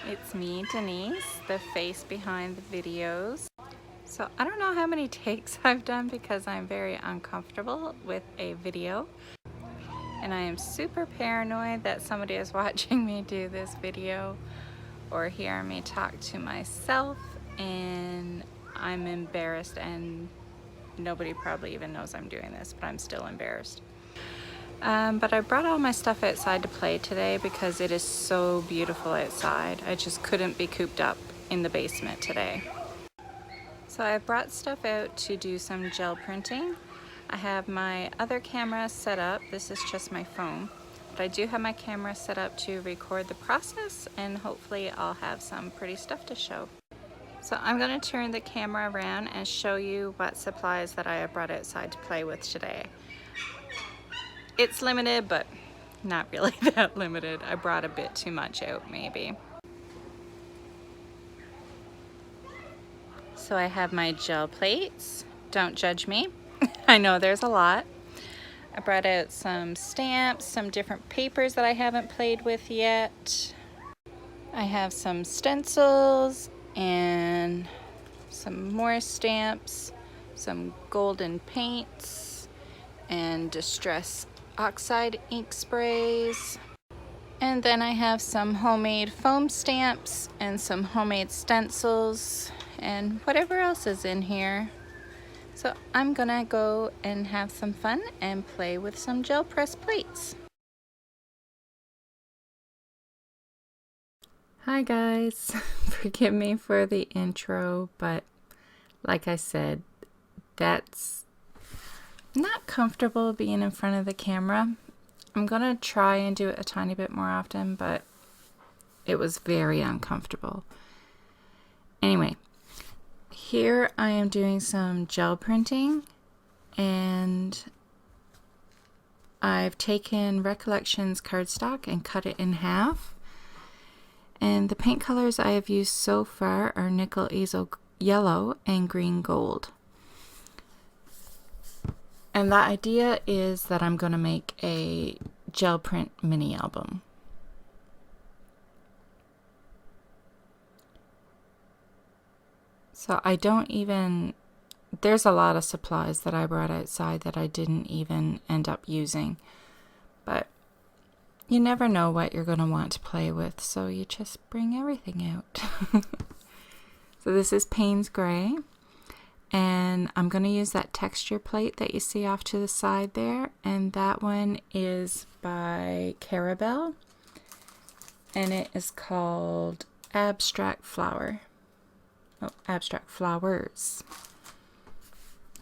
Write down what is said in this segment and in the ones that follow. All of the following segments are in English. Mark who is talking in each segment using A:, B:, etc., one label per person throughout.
A: It's me, Denise, the face behind the videos. So I don't know how many takes I've done because I'm very uncomfortable with a video. And I am super paranoid that somebody is watching me do this video or hear me talk to myself, and I'm embarrassed, and nobody probably even knows I'm doing this, but I'm still embarrassed. But I brought all my stuff outside to play today because it is so beautiful outside. I just couldn't be cooped up in the basement today. So I brought stuff out to do some gel printing. I have my other camera set up. This is just my phone. But I do have my camera set up to record the process, and hopefully I'll have some pretty stuff to show. So I'm going to turn the camera around and show you what supplies that I have brought outside to play with today. It's limited, but not really that limited. I brought a bit too much out, maybe. So I have my gel plates. Don't judge me. I know there's a lot. I brought out some stamps, some different papers that I haven't played with yet. I have some stencils and some more stamps, some golden paints, and distress oxide ink sprays. And then I have some homemade foam stamps and some homemade stencils and whatever else is in here. So I'm gonna go and have some fun and play with some gel press plates. Hi guys, forgive me for the intro, but like I said, that's not comfortable being in front of the camera. I'm gonna try and do it a tiny bit more often, but it was very uncomfortable. Anyway, here I am doing some gel printing, and I've taken Recollections cardstock and cut it in half. And the paint colors I have used so far are Nickel Easel Yellow and Green Gold. And the idea is that I'm going to make a gel print mini album. So I don't even, there's a lot of supplies that I brought outside that I didn't even end up using. But you never know what you're going to want to play with, so you just bring everything out. So this is Payne's Gray. And I'm going to use that texture plate that you see off to the side there. And that one is by Carrabelle. And it is called Abstract Flower. Oh, Abstract Flowers.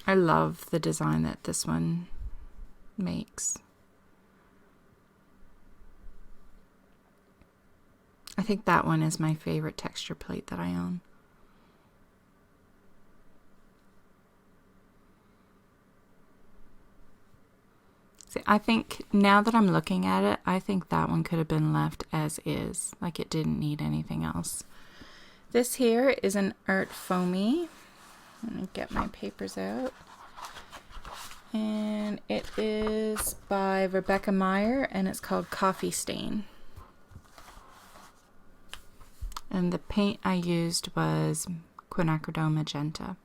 A: I love the design that this one makes. I think that one is my favorite texture plate that I own. See, I think now that I'm looking at it, I think that one could have been left as is, like it didn't need anything else. This here is an Art Foamy. Let me get my papers out. And it is by Rebecca Meyer, and it's called Coffee Stain. And the paint I used was quinacridone magenta.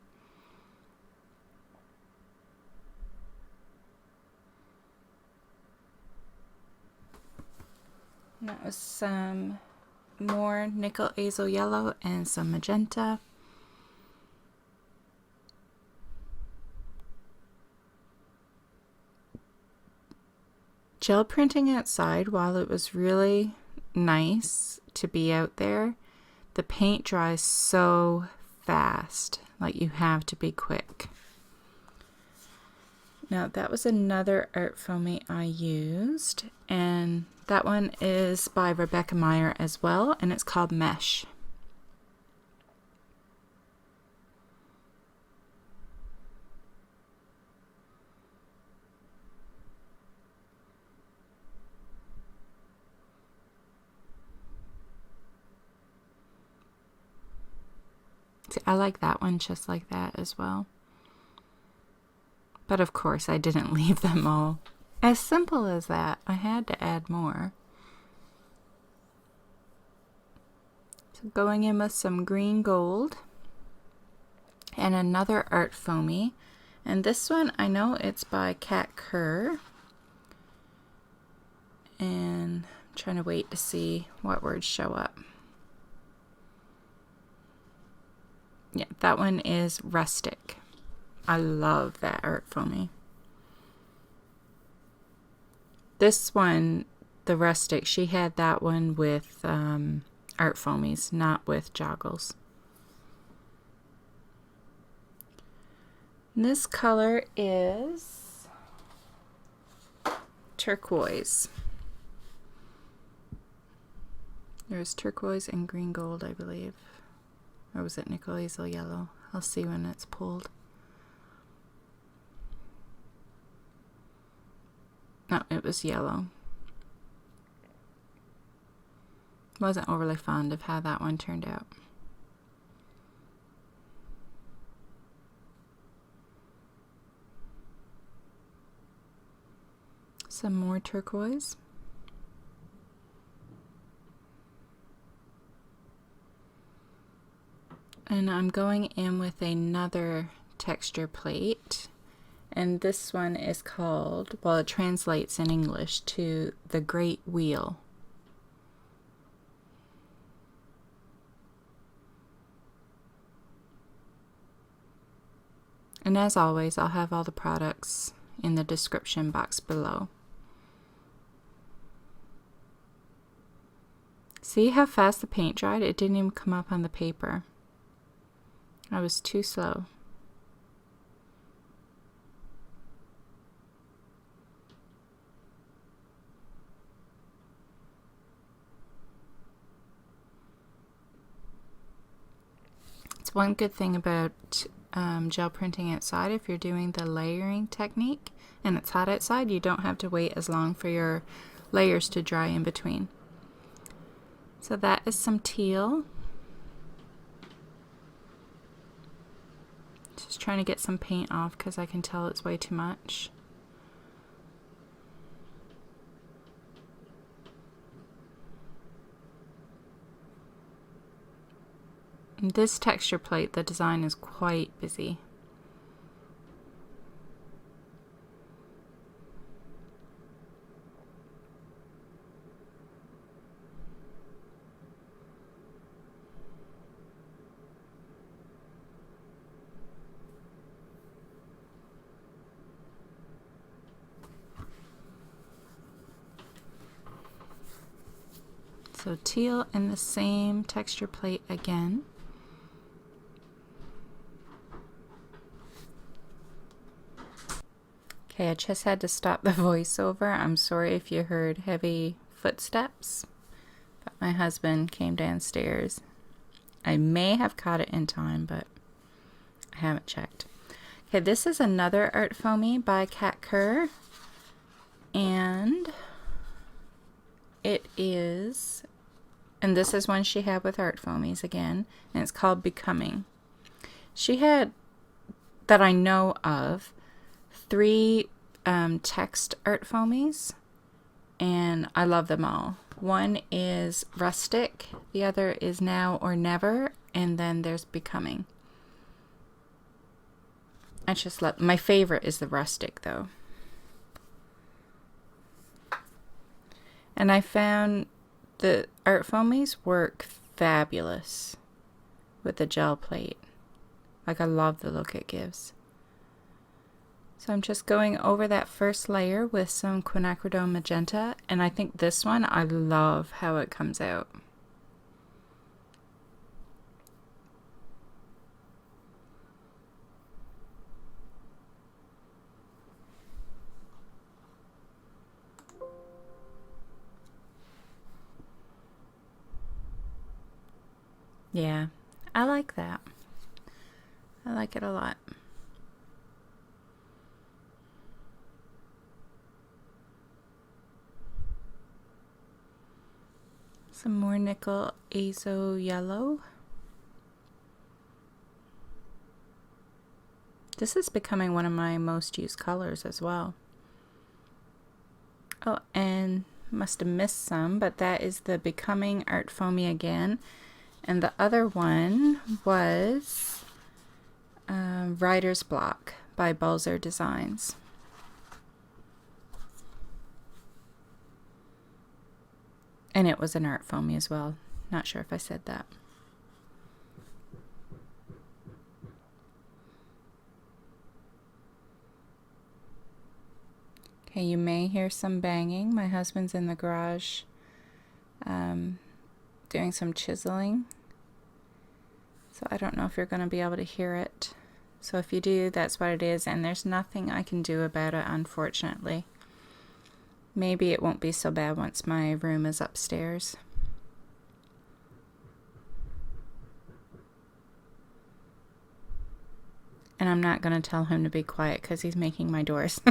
A: And that was some more Nickel Easel Yellow and some magenta. Gel printing outside, while it was really nice to be out there, the paint dries so fast, like you have to be quick. Now that was another Art Foamy I used, and that one is by Rebecca Meyer as well, and it's called Mesh. See, I like that one just like that as well. But of course I didn't leave them all. As simple as that. I had to add more. So going in with some green gold and another Art Foamy. And this one, I know it's by Cat Kerr. And I'm trying to wait to see what words show up. Yeah, that one is Rustic. I love that Art Foamy. This one, the Rustic, she had that one with Art Foamies, not with joggles. And this color is turquoise. There's turquoise and green gold, I believe. Or was it nickel hazel yellow? I'll see when it's pulled. No, it was yellow. Wasn't overly fond of how that one turned out. Some more turquoise. And I'm going in with another texture plate. And this one is called, well, it translates in English to the Great Wheel. And as always, I'll have all the products in the description box below. See how fast the paint dried? It didn't even come up on the paper. I was too slow. It's one good thing about gel printing outside. If you're doing the layering technique and it's hot outside, you don't have to wait as long for your layers to dry in between. So that is some teal. Just trying to get some paint off because I can tell it's way too much. And this texture plate, the design is quite busy. So teal in the same texture plate again. Okay, I just had to stop the voiceover. I'm sorry if you heard heavy footsteps, but my husband came downstairs. I may have caught it in time, but I haven't checked. Okay, this is another Art Foamy by Cat Kerr, and it is, and this is one she had with Art Foamies again, and it's called Becoming. She had, that I know of, 3 text Art Foamies, and I love them all. One is Rustic, the other is Now or Never, and then there's Becoming. I just love, my favorite is the Rustic though. And I found the Art Foamies work fabulous with the gel plate. Like, I love the look it gives. So I'm just going over that first layer with some quinacridone magenta, and I think this one, I love how it comes out. Yeah, I like that. I like it a lot. Some more nickel azo yellow. This is becoming one of my most used colors as well. Oh, and must have missed some, but that is the Becoming Art Foamy again. And the other one was Writer's Block by Balzer Designs. And it was an Art Foamy as well. Not sure if I said that. Okay, you may hear some banging. My husband's in the garage doing some chiseling. So I don't know if you're going to be able to hear it. So if you do, that's what it is. And there's nothing I can do about it, unfortunately. Maybe it won't be so bad once my room is upstairs. And I'm not going to tell him to be quiet because he's making my doors.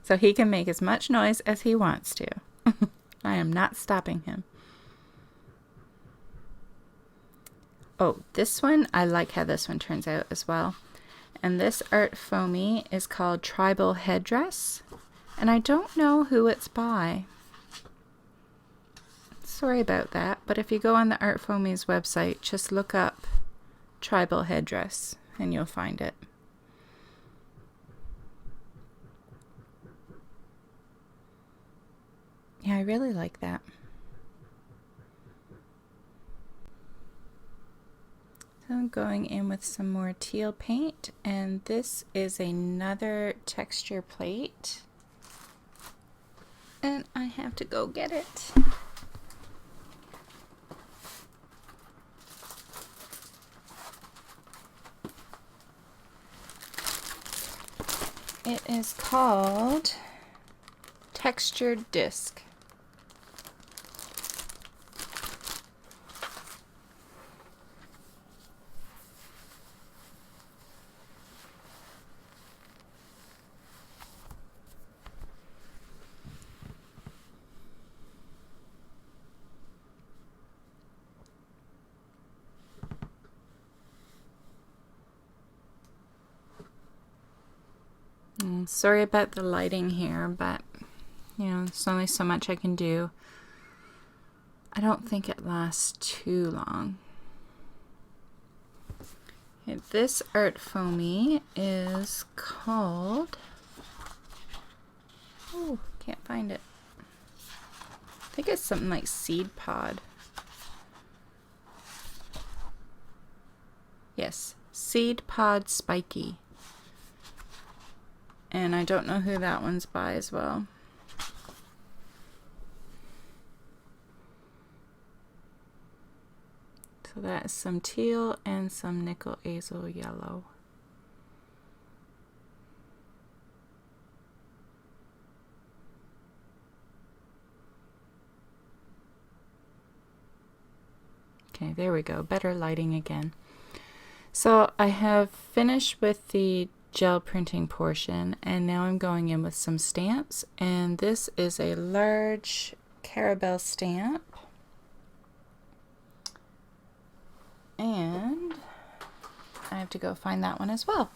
A: So he can make as much noise as he wants to. I am not stopping him. Oh, this one, I like how this one turns out as well. And this Art Foamy is called Tribal Headdress. And I don't know who it's by. Sorry about that, but if you go on the Art Foamies website, just look up Tribal Headdress and you'll find it. Yeah, I really like that. So I'm going in with some more teal paint, and this is another texture plate. And I have to go get it. It is called Textured Disc. Sorry about the lighting here, but you know, there's only so much I can do. I don't think it lasts too long. Okay, this Art Foamy is called, oh, can't find it. I think it's something like Seed Pod. Yes, Seed Pod Spiky. And I don't know who that one's by as well. So that is some teal and some nickel azo yellow. Okay, there we go. Better lighting again. So I have finished with the gel printing portion, and now I'm going in with some stamps, and this is a large Carrabelle stamp, and I have to go find that one as well.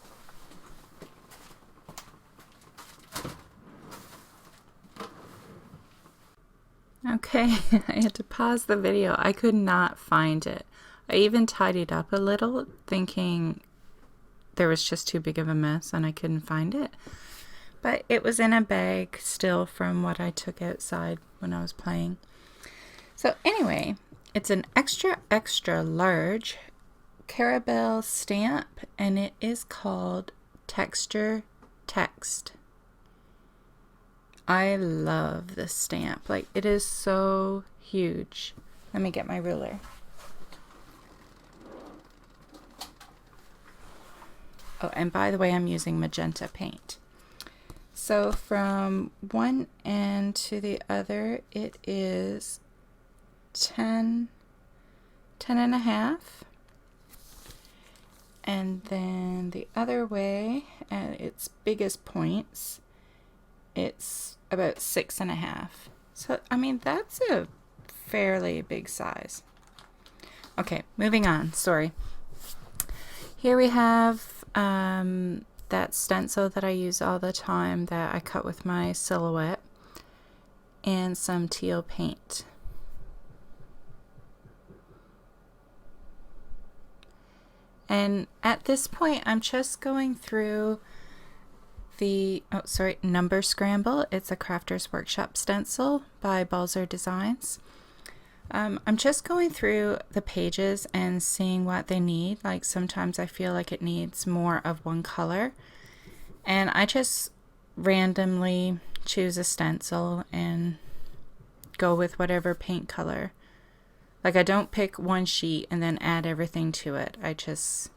A: Okay, I had to pause the video. I could not find it. I even tidied up a little, thinking there was just too big of a mess and I couldn't find it. But it was in a bag still from what I took outside when I was playing. So anyway, it's an extra large Carrabelle stamp, and it is called Texture Text. I love this stamp. Like, it is so huge. Let me get my ruler. Oh, and by the way, I'm using magenta paint. So from one end to the other, it is 10 and a half. And then the other way, at its biggest points, it's about 6.5. So, I mean, that's a fairly big size. Okay, moving on. Sorry. Here we have that stencil that I use all the time that I cut with my silhouette, and some teal paint. And at this point, I'm just going through the, Number Scramble. It's a Crafter's Workshop stencil by Balzer Designs. I'm just going through the pages and seeing what they need. Like sometimes I feel like it needs more of one color. And I just randomly choose a stencil and go with whatever paint color. Like I don't pick one sheet and then add everything to it. I just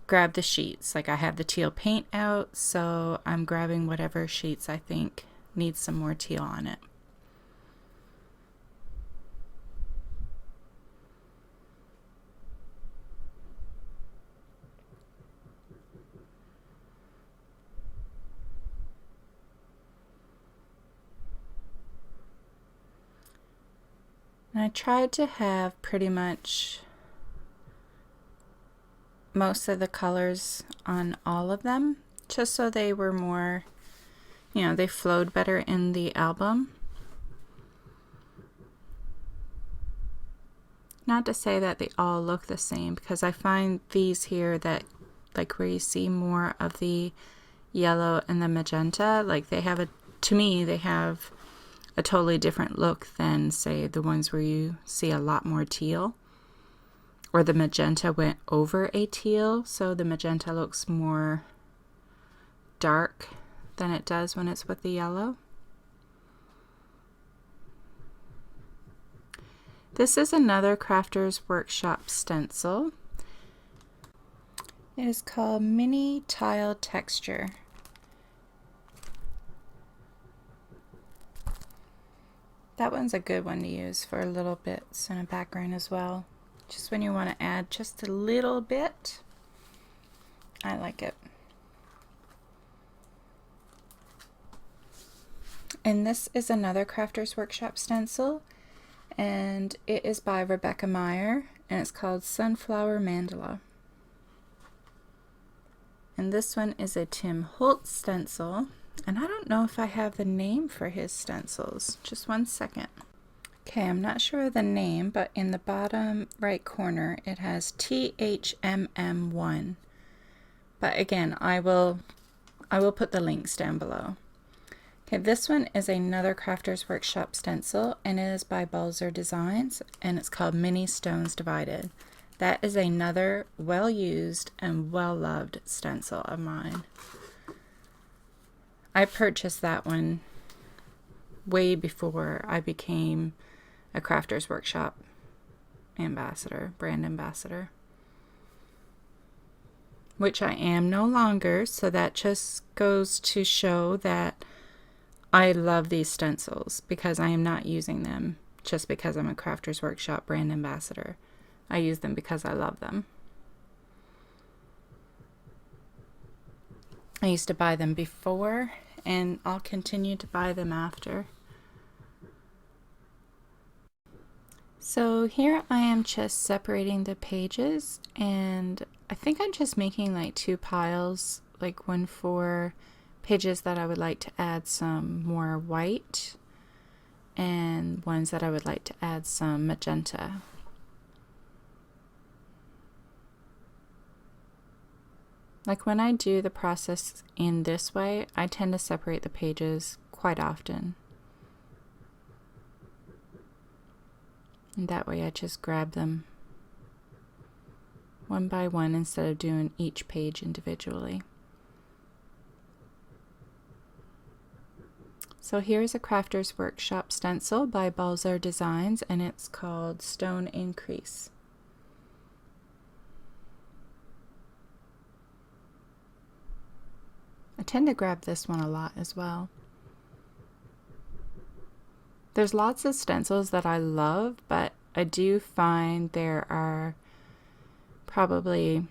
A: grab the sheets. Like I have the teal paint out, so I'm grabbing whatever sheets I think need some more teal on it. And I tried to have pretty much most of the colors on all of them, just so they were more, they flowed better in the album. Not to say that they all look the same, because I find these here that, like where you see more of the yellow and the magenta, like they have to me, they have a totally different look than, say, the ones where you see a lot more teal, or the magenta went over a teal, so the magenta looks more dark than it does when it's with the yellow. This is another Crafter's Workshop stencil. It is called Mini Tile Texture. That one's a good one to use for little bits in a background as well. Just when you want to add just a little bit. I like it. And this is another Crafter's Workshop stencil, and it is by Rebecca Meyer, and it's called Sunflower Mandala. And this one is a Tim Holtz stencil. And I don't know if I have the name for his stencils. Just one second. Okay, I'm not sure of the name, but in the bottom right corner it has THMM1. But again, I will put the links down below. Okay, this one is another Crafter's Workshop stencil, and it is by Balzer Designs, and it's called Mini Stones Divided. That is another well-used and well-loved stencil of mine. I purchased that one way before I became a Crafter's Workshop ambassador, brand ambassador, which I am no longer, so that just goes to show that I love these stencils because I am not using them just because I'm a Crafter's Workshop brand ambassador. I use them because I love them. I used to buy them before, and I'll continue to buy them after. So here I am just separating the pages, and I think I'm just making like two piles, like one for pages that I would like to add some more white, and ones that I would like to add some magenta. Like when I do the process in this way, I tend to separate the pages quite often. And that way I just grab them one by one instead of doing each page individually. So here's a Crafter's Workshop stencil by Balzer Designs, and it's called Stone Increase. I tend to grab this one a lot as well. There's lots of stencils that I love, but I do find there are probably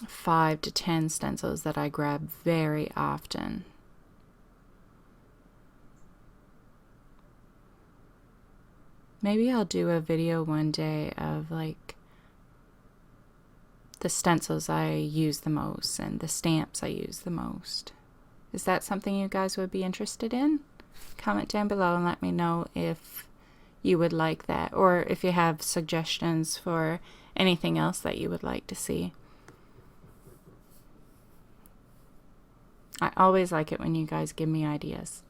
A: 5 to 10 stencils that I grab very often. Maybe I'll do a video one day of like the stencils I use the most and the stamps I use the most. Is that something you guys would be interested in? Comment down below and let me know if you would like that, or if you have suggestions for anything else that you would like to see. I always like it when you guys give me ideas.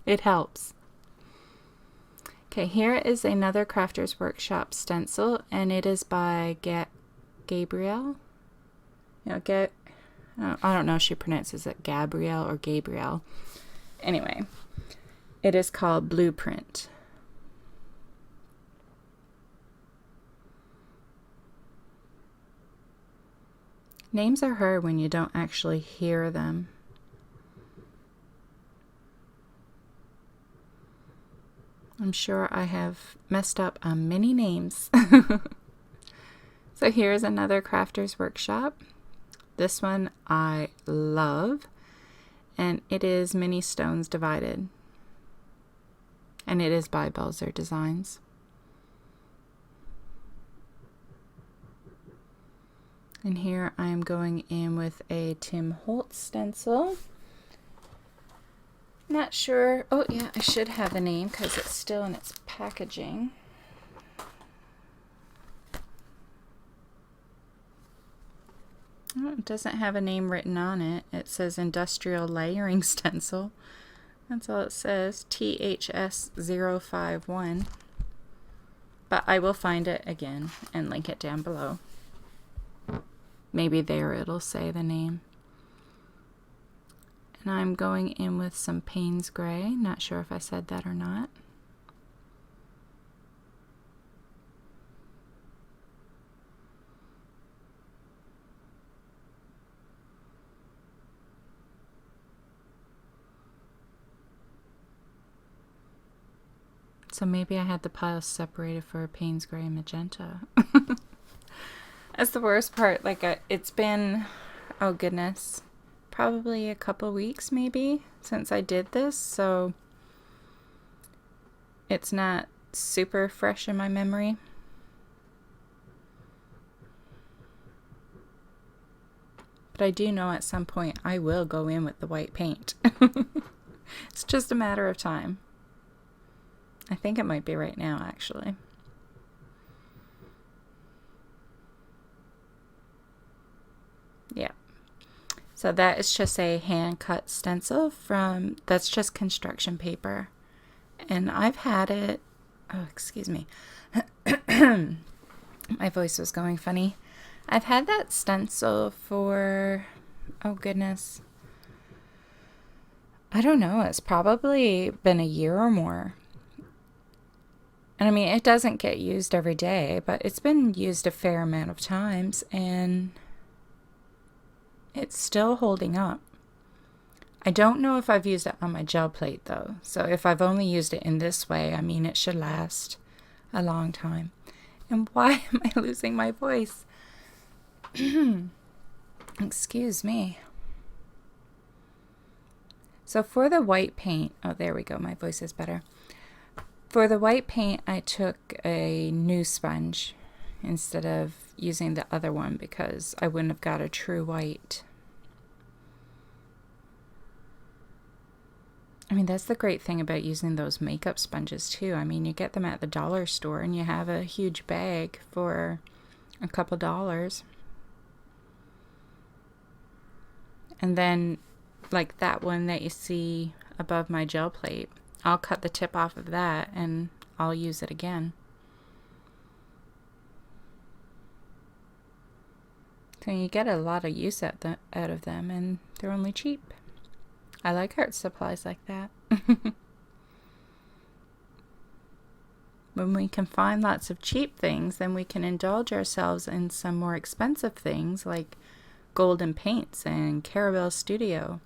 A: It helps. Okay, here is another Crafters Workshop stencil, and it is by Gabrielle. I don't know if she pronounces it Gabrielle or Gabrielle. Anyway, it is called Blueprint. Names are hard when you don't actually hear them. I'm sure I have messed up on many names. So here's another Crafters Workshop. This one I love, and it is Mini Stones Divided. And it is by Belzer Designs. And here I am going in with a Tim Holtz stencil. Not sure. Oh yeah, I should have the name because it's still in its packaging. Oh, it doesn't have a name written on it. It says Industrial Layering Stencil. That's all it says. THS051. But I will find it again and link it down below. Maybe there it'll say the name. And I'm going in with some Payne's Gray. Not sure if I said that or not. So maybe I had the piles separated for Payne's Gray and Magenta. That's the worst part. Like, it's been, oh goodness, probably a couple weeks maybe since I did this, so it's not super fresh in my memory. But I do know at some point I will go in with the white paint. It's just a matter of time. I think it might be right now, actually. Yeah. So that is just a hand cut stencil that's just construction paper. And I've had it, oh, excuse me. My voice was going funny. I've had that stencil for, oh goodness, I don't know, it's probably been a year or more. And I mean, it doesn't get used every day, but it's been used a fair amount of times, and it's still holding up. I don't know if I've used it on my gel plate though. So if I've only used it in this way, I mean, it should last a long time. And why am I losing my voice? Excuse me. So for the white paint, oh, there we go. My voice is better. For the white paint, I took a new sponge instead of using the other one because I wouldn't have got a true white. I mean, that's the great thing about using those makeup sponges too. I mean, you get them at the dollar store and you have a huge bag for a couple dollars. And then, like that one that you see above my gel plate, I'll cut the tip off of that and I'll use it again. So you get a lot of use out of them, and they're only cheap. I like art supplies like that. When we can find lots of cheap things, then we can indulge ourselves in some more expensive things like Golden Paints and Carrabelle Studio.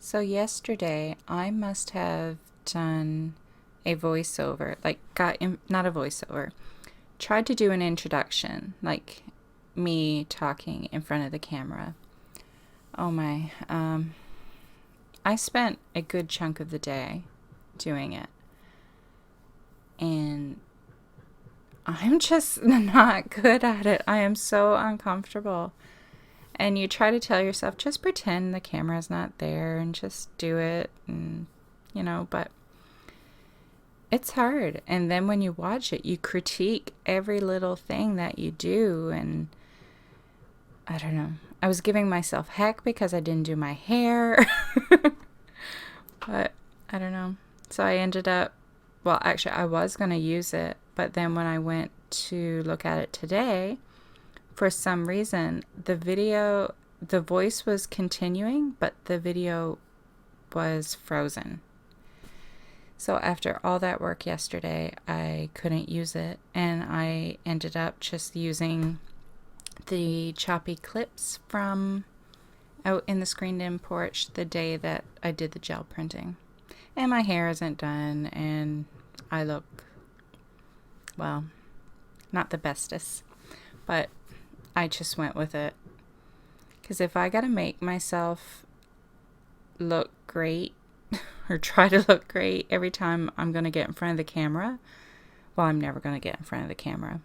A: So yesterday I must have done a voiceover, like not a voiceover, tried to do an introduction, like me talking in front of the camera. Oh my, I spent a good chunk of the day doing it, and I'm just not good at it. I am so uncomfortable. And you try to tell yourself, just pretend the camera's not there and just do it, and but it's hard. And then when you watch it, you critique every little thing that you do, and I don't know. I was giving myself heck because I didn't do my hair. But I don't know. So I ended up, well, actually I was going to use it, but then when I went to look at it today, for some reason, the voice was continuing, but the video was frozen. So after all that work yesterday, I couldn't use it, and I ended up just using the choppy clips from out in the screened-in porch the day that I did the gel printing. And my hair isn't done, and I look, well, not the bestest, but I just went with it. Because if I gotta make myself look great or try to look great every time I'm gonna get in front of the camera, well, I'm never gonna get in front of the camera.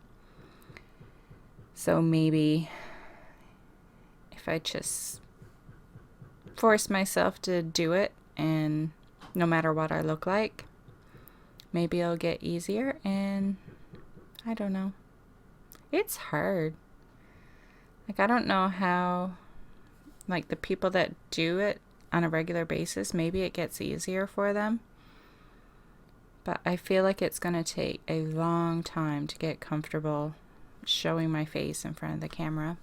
A: So maybe if I just force myself to do it, and no matter what I look like, maybe it'll get easier. And I don't know. It's hard. Like, I don't know how, like, the people that do it on a regular basis, maybe it gets easier for them. But I feel like it's going to take a long time to get comfortable showing my face in front of the camera.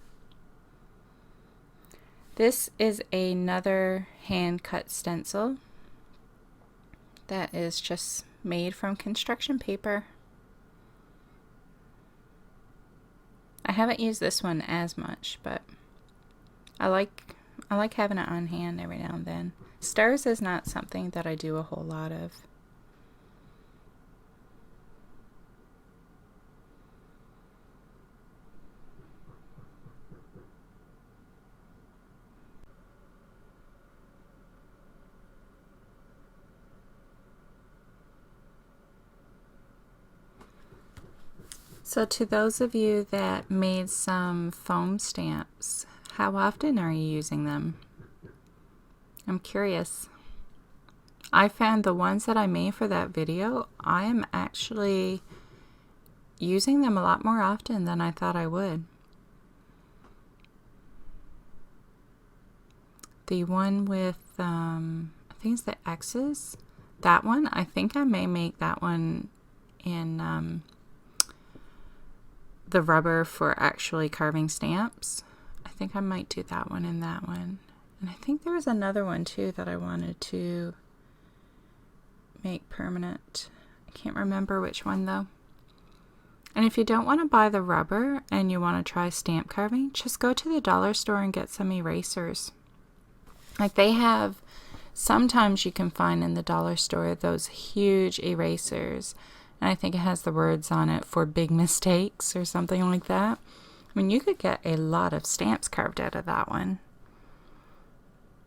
A: This is another hand-cut stencil that is just made from construction paper. I haven't used this one as much, but I like having it on hand every now and then. Stars is not something that I do a whole lot of. So to those of you that made some foam stamps, how often are you using them? I'm curious. I found the ones that I made for that video, I am actually using them a lot more often than I thought I would. The one with, I think it's the X's, that one, I think I may make that one in the rubber for actually carving stamps. I think I might do that one and that one. And I think there was another one too that I wanted to make permanent. I can't remember which one though. And if you don't want to buy the rubber and you want to try stamp carving, just go to the dollar store and get some erasers. Like, they have, sometimes you can find in the dollar store those huge erasers. And I think it has the words on it for big mistakes or something like that. I mean, you could get a lot of stamps carved out of that one.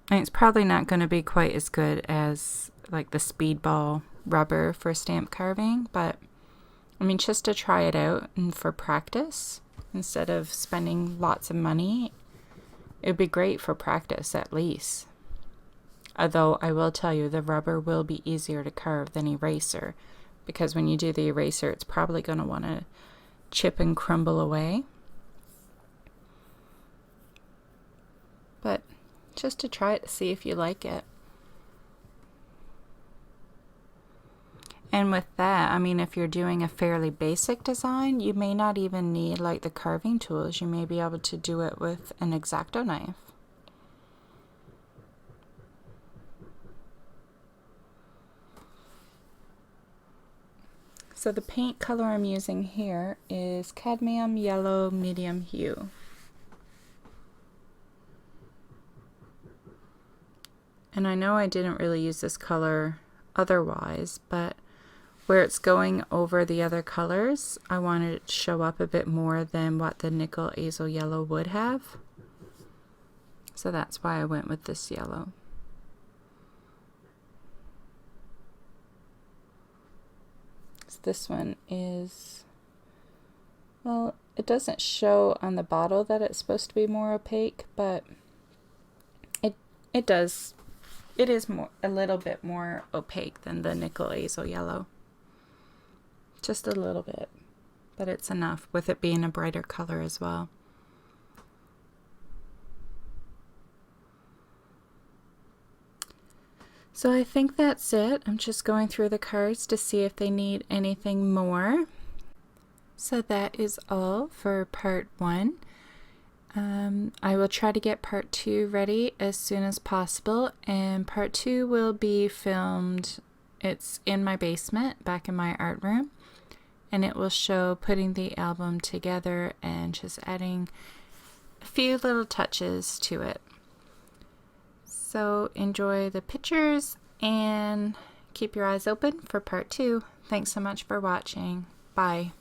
A: And it's probably not going to be quite as good as like the speedball rubber for stamp carving. But, I mean, just to try it out and for practice, instead of spending lots of money, it would be great for practice at least. Although I will tell you, the rubber will be easier to carve than eraser. Because when you do the eraser, it's probably going to want to chip and crumble away. But just to try it to see if you like it. And with that, I mean, if you're doing a fairly basic design, you may not even need like the carving tools. You may be able to do it with an X-Acto knife. So the paint color I'm using here is cadmium yellow medium hue. And I know I didn't really use this color otherwise, but where it's going over the other colors, I wanted it to show up a bit more than what the nickel azo yellow would have. So that's why I went with this yellow. So this one is, well, it doesn't show on the bottle that it's supposed to be more opaque, but it does. It is a little bit more opaque than the nickel azo yellow. Just a little bit, but it's enough with it being a brighter color as well. So I think that's it. I'm just going through the cards to see if they need anything more. So that is all for part 1. I will try to get part 2 ready as soon as possible, and part 2 will be filmed. It's in my basement back in my art room, and it will show putting the album together and just adding a few little touches to it. So enjoy the pictures and keep your eyes open for part 2. Thanks so much for watching. Bye.